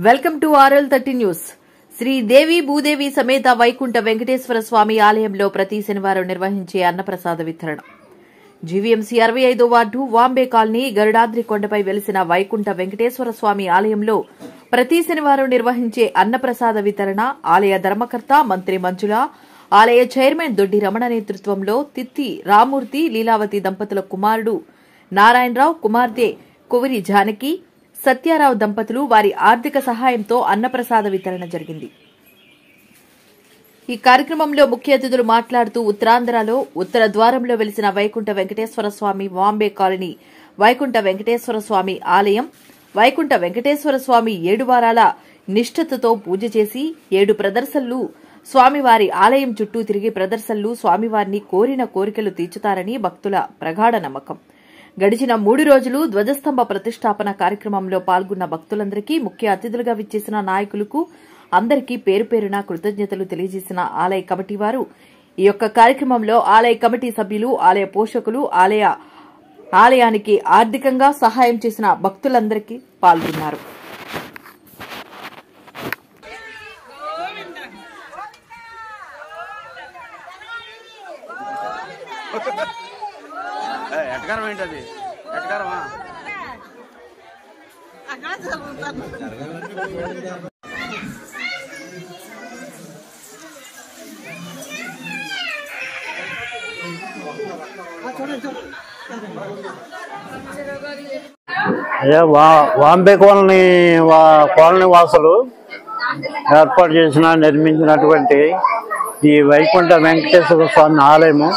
Welcome to RL30 news. Sridevi Bhudevi సమేత వైకుంఠ వెంకటేశ్వర స్వామి ఆలయంలో ప్రతి శనివారం నిర్వహించే అన్నప్రసాద వితరణ. జీవీఎంసీ 65వ వార్డు వాంబే కాలనీ గరుడాద్రి కొండపై వెలిసిన వైకుంఠ వెంకటేశ్వర స్వామి ఆలయంలో ప్రతి శనివారం నిర్వహించే అన్నప్రసాద వితరణ ఆలయ ధర్మకర్త మంత్రి మంజుల, ఆలయ చైర్మన్ దొడ్డి రమణ నేతృత్వంలో తిత్తి రామూర్తి లీలావతి దంపతుల కుమారుడు నారాయణరావు, కుమార్తె కువిరి జానకి, సత్యారావు దంపతులు వారి ఆర్థిక సహాయంతో అన్నప్రసాద వితరణ జరిగింది. ఈ కార్యక్రమంలో ముఖ్య అతిథులు మాట్లాడుతూ ఉత్తరాంధ్రలో ఉత్తర ద్వారంలో వెలిసిన వైకుంఠ వెంకటేశ్వర స్వామి వాంబే కాలనీ వైకుంఠ వెంకటేశ్వర స్వామి ఆలయం, వైకుంఠ వెంకటేశ్వర స్వామి 7 వారాల నిష్ఠతతో పూజ చేసి 7 ప్రదర్శనలు స్వామివారి ఆలయం చుట్టూ తిరిగి ప్రదర్శనలు స్వామివారిని కోరిన కోరికలు తీర్చుతారని భక్తుల ప్రగాఢ నమ్మకం. గడిచిన 3 రోజులు ధ్వజస్తంభ ప్రతిష్టాపన కార్యక్రమంలో పాల్గొన్న భక్తులందరికీ, ముఖ్య అతిథులుగా విచ్చేసిన నాయకులకు అందరికీ పేరు పేరున కృతజ్ఞతలు తెలియజేసిన ఆలయ కమిటీ వారు, ఈ యొక్క కార్యక్రమంలో ఆలయ కమిటీ సభ్యులు, ఆలయ పోషకులు, ఆలయానికి ఆర్థికంగా సహాయం చేసిన భక్తులందరికీ పాల్గొన్నారు. ఎటకారం ఏంటది? ఎటకారమా? వాంబే కాలనీ వాసులు ఏర్పాటు చేసిన నిర్మించినటువంటి ఈ వైకుంఠ వెంకటేశ్వర స్వామి ఆలయము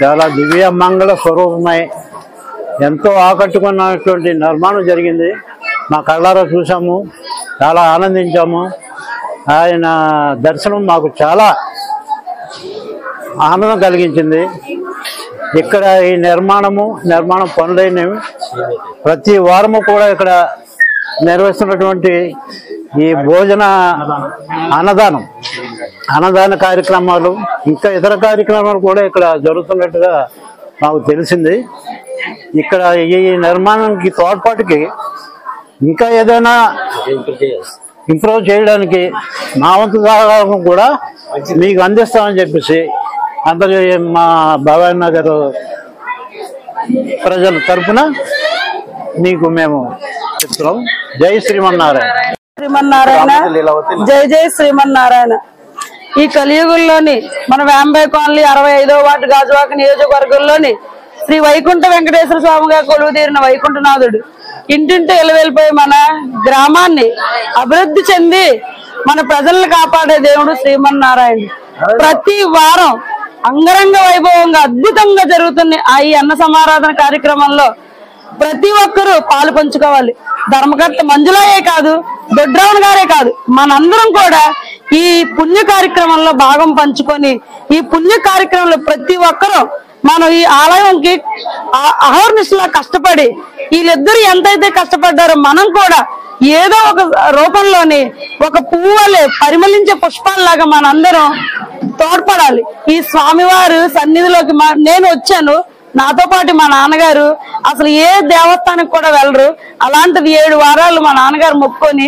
చాలా దివ్య మంగళ స్వరూపమై ఎంతో ఆకట్టుకున్నటువంటి నిర్మాణం జరిగింది. మా కళ్ళారా చూసాము, చాలా ఆనందించాము. ఆయన దర్శనం మాకు చాలా ఆనందం కలిగించింది. ఇక్కడ ఈ నిర్మాణం పనులైనవి ప్రతి వారము కూడా ఇక్కడ నిర్వహిస్తున్నటువంటి ఈ భోజన అన్నదాన కార్యక్రమాలు, ఇంకా ఇతర కార్యక్రమాలు కూడా ఇక్కడ జరుగుతున్నట్టుగా మాకు తెలిసింది. ఇక్కడ ఈ నిర్మాణానికి తోడ్పాటుకి ఇంకా ఏదైనా ఇంప్రూవ్ చేయడానికి మా వంతు సహకారం కూడా మీకు అందిస్తామని చెప్పేసి అందరి మా భవానీ నగర్ ప్రజల తరఫున మీకు మేము చెప్తున్నాం. జై శ్రీమన్నారాయణ. శ్రీమన్నారాయణ, జై జై శ్రీమన్నారాయణ. ఈ కలియుగంలోని మన వాంబే కాలనీ 65వ వార్డు గాజువాక నియోజకవర్గంలోని శ్రీ వైకుంఠ వెంకటేశ్వర స్వామిగా కొలువుదీరిన వైకుంఠనాథుడు ఇంటింటి ఎలువెళ్ళిపోయి మన గ్రామాన్ని అభివృద్ధి చెంది మన ప్రజలను కాపాడే దేవుడు శ్రీమన్నారాయణ. ప్రతి వారం అంగరంగ వైభవంగా అద్భుతంగా జరుగుతున్న ఈ అన్న సమారాధన కార్యక్రమంలో ప్రతి ఒక్కరూ పాలు పంచుకోవాలి. ధర్మకర్త మంజులయే కాదు, దొడ్రావణ గారే కాదు, మనందరం కూడా ఈ పుణ్య కార్యక్రమంలో భాగం పంచుకొని ఈ పుణ్య కార్యక్రమంలో ప్రతి ఒక్కరూ మనం ఈ ఆలయంకి అహర్నిశలా కష్టపడి వీళ్ళిద్దరు ఎంతైతే కష్టపడ్డారో మనం కూడా ఏదో ఒక రూపంలోని ఒక పువ్వు వలె పరిమళించే పుష్పాలలాగా మనందరం తోడ్పడాలి. ఈ స్వామివారు సన్నిధిలోకి నేను వచ్చాను, నాతో పాటు మా నాన్నగారు అసలు ఏ దేవస్థానానికి కూడా వెళ్ళరు. అలాంటిది 7 వారాలు మా నాన్నగారు మొక్కుకొని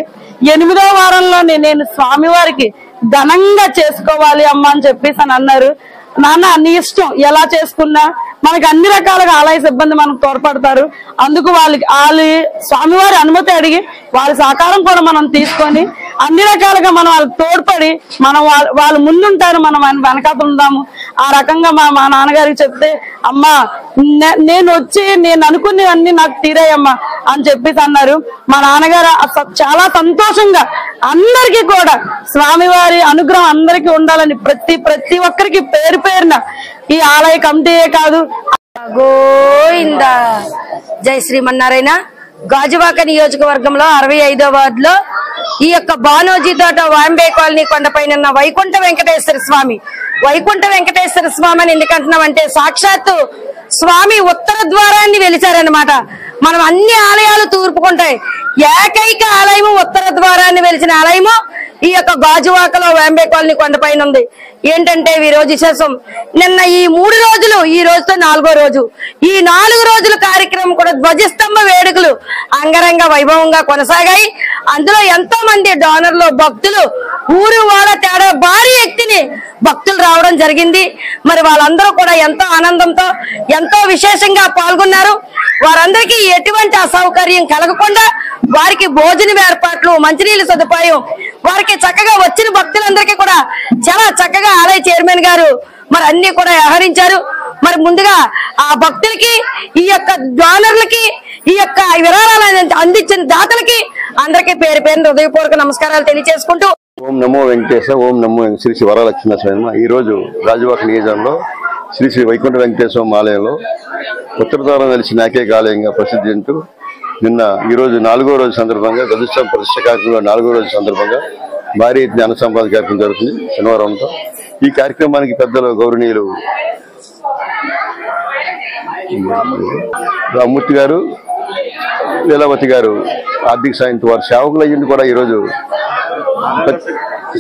8వ వారంలోనే నేను స్వామివారికి ఘనంగా చేసుకోవాలి అమ్మ అని చెప్పేసి అని అన్నారు. నాన్న నీ ఇష్టం, ఎలా చేసుకున్నా మనకి అన్ని రకాలుగా ఆలయ సిబ్బంది మనకు తోడ్పడతారు. అందుకు వాళ్ళ స్వామివారి అనుమతి అడిగి వాళ్ళ సహకారం కూడా మనం తీసుకొని అన్ని రకాలుగా మనం వాళ్ళకి తోడ్పడి మనం వాళ్ళు ముందుంటారు, మనం వెనకాల ఉందాము. ఆ రకంగా మా నాన్నగారికి చెప్తే అమ్మా నేను వచ్చి నేను అనుకునేవన్నీ నాకు తీరాయమ్మా అని చెప్పేసి అన్నారు. మా నాన్నగారు చాలా సంతోషంగా అందరికీ కూడా స్వామివారి అనుగ్రహం అందరికీ ఉండాలని ప్రతి ఒక్కరికి పేరు పేరున ఈ ఆలయ కమిటీయే కాదు. గోవింద. జై శ్రీమన్నారాయణ. గాజువాక నియోజకవర్గంలో 65వ వార్డులో ఈ యొక్క బానోజీ తోట వాంబే కాలనీ కొండపైన వైకుంఠ వెంకటేశ్వర స్వామి అని ఎందుకంటున్నామంటే సాక్షాత్తు స్వామి ఉత్తర ద్వారాన్ని వెలిచారనమాట. మనం అన్ని ఆలయాలు తూర్పుకుంటాయి, ఏకైక ఆలయము ఉత్తర ద్వారాన్ని వెలిచిన ఆలయము ఈ యొక్క గాజువాకలో వాంబే కాలనీ కొండపైన ఉంది. ఏంటంటే ఈ రోజు విశేషం, నిన్న ఈ 3 రోజులు, ఈ రోజుతో 4వ రోజు, ఈ 4 రోజుల కార్యక్రమం కూడా ధ్వజస్తంభ వేడుకలు అంగరంగ వైభవంగా కొనసాగాయి. అందులో ఎంతో మంది డోనర్లు, భక్తులు, ఊరు వాళ్ళ తేడా భారీ ఎత్తుని భక్తులు రావడం జరిగింది. మరి వాళ్ళందరూ కూడా ఎంతో ఆనందంతో ఎంతో విశేషంగా పాల్గొన్నారు. వారందరికీ ఎటువంటి అసౌకర్యం కలగకుండా వారికి భోజనం ఏర్పాట్లు, మంచినీళ్ళ సదుపాయం, వారికి చక్కగా వచ్చిన భక్తులందరికీ కూడా చాలా చక్కగా ఆలయ చైర్మన్ గారు మరి అన్ని కూడా వ్యవహరించారు. మరి ముందుగా ఆ భక్తులకి, ఈ యొక్క డోనర్లకి, ఈ యొక్క విరాళాలను అందించిన దాతలకి అందరికీ పేరు పేరున హృదయపూర్వక నమస్కారాలు తెలియజేసుకుంటూ, ఓం నమో వెంకటేశ్వర, ఓం నమో శ్రీ శ్రీ వరలక్ష్మీ స్వామి. ఈ రోజు గాజువాక నియోజకంలో శ్రీ శ్రీ వైకుంఠ వెంకటేశ్వర ఆలయంలో ఉత్తరద్వారం వెలిసిన ఏకైక ఆలయంగా ప్రసిద్ధి చెందుతూ నిన్న ఈ రోజు 4వ రోజు సందర్భంగా ధ్వజస్తంభ ప్రతిష్ఠ కార్యక్రమంలో 4వ రోజు సందర్భంగా భారీ ఎత్తున అన్న సంపాదన కార్యక్రమం జరుగుతుంది శనివారంతో. ఈ కార్యక్రమానికి పెద్దలు గౌరవనీయులు రామ్మూర్తి గారు, లీలావతి గారు ఆర్థిక సాయంతో వారు సేవకులు అయ్యింది కూడా ఈరోజు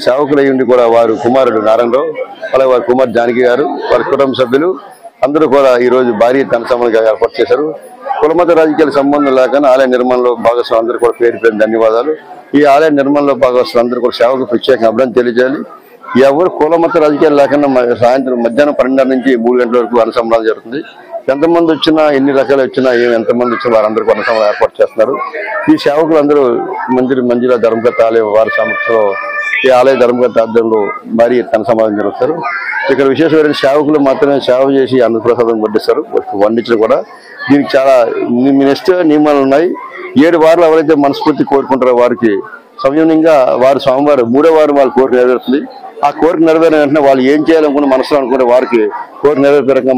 సేవకులయ్యుండి కూడా వారు కుమారుడు నారాయణరావు, అలాగే వారి కుమార్ జానకి గారు, వారి కుటుంబ సభ్యులు అందరూ కూడా ఈ రోజు భారీ ధన సమయంగా ఏర్పాటు చేశారు. కులమత రాజకీయాల సంబంధం లేకుండా ఆలయ నిర్మాణంలో భాగస్వామి అందరూ కూడా పేరు పేరు ధన్యవాదాలు. ఈ ఆలయ నిర్మాణంలో భాగస్వామి అందరూ కూడా సేవకు ప్రత్యేకంగా అభినందన తెలియజేయాలి. ఎవరు కులమత రాజకీయాలు లేకుండా సాయంత్రం మధ్యాహ్నం 12 నుంచి 3 గంటల వరకు అన్న సంబరాలు జరుగుతుంది. ఎంతమంది వచ్చినా, ఎన్ని రకాలు వచ్చినా, ఎంతమంది వచ్చినా వారందరూ అన్న సంబరాలు ఏర్పాటు చేస్తున్నారు. ఈ సేవకులు అందరూ మంజిల ధర్మకర్త ఆలయ వారి సమక్షంలో ఈ ఆలయ ధర్మకర్త ఆధ్వర్యంలో భారీ తన సమాధానం జరుగుతారు. ఇక్కడ విశేషమైన సేవకులు మాత్రమే సేవ చేసి అన్నప్రసాదం వడ్డిస్తారు, వండించడం కూడా. దీనికి చాలా నిష్ట నియమాలు ఉన్నాయి. 7 వారాలు ఎవరైతే మనస్ఫూర్తి కోరుకుంటారో వారికి సంయమనంగా వారు స్వామివారు 3వ వారం వాళ్ళ కోరిక నెరవేరుతుంది. ఆ కోరిక నెరవేరిన వెంటనే వాళ్ళు ఏం చేయాలనుకున్న మనసులో అనుకునే వారికి కోరిక నెరవేర్పరంగా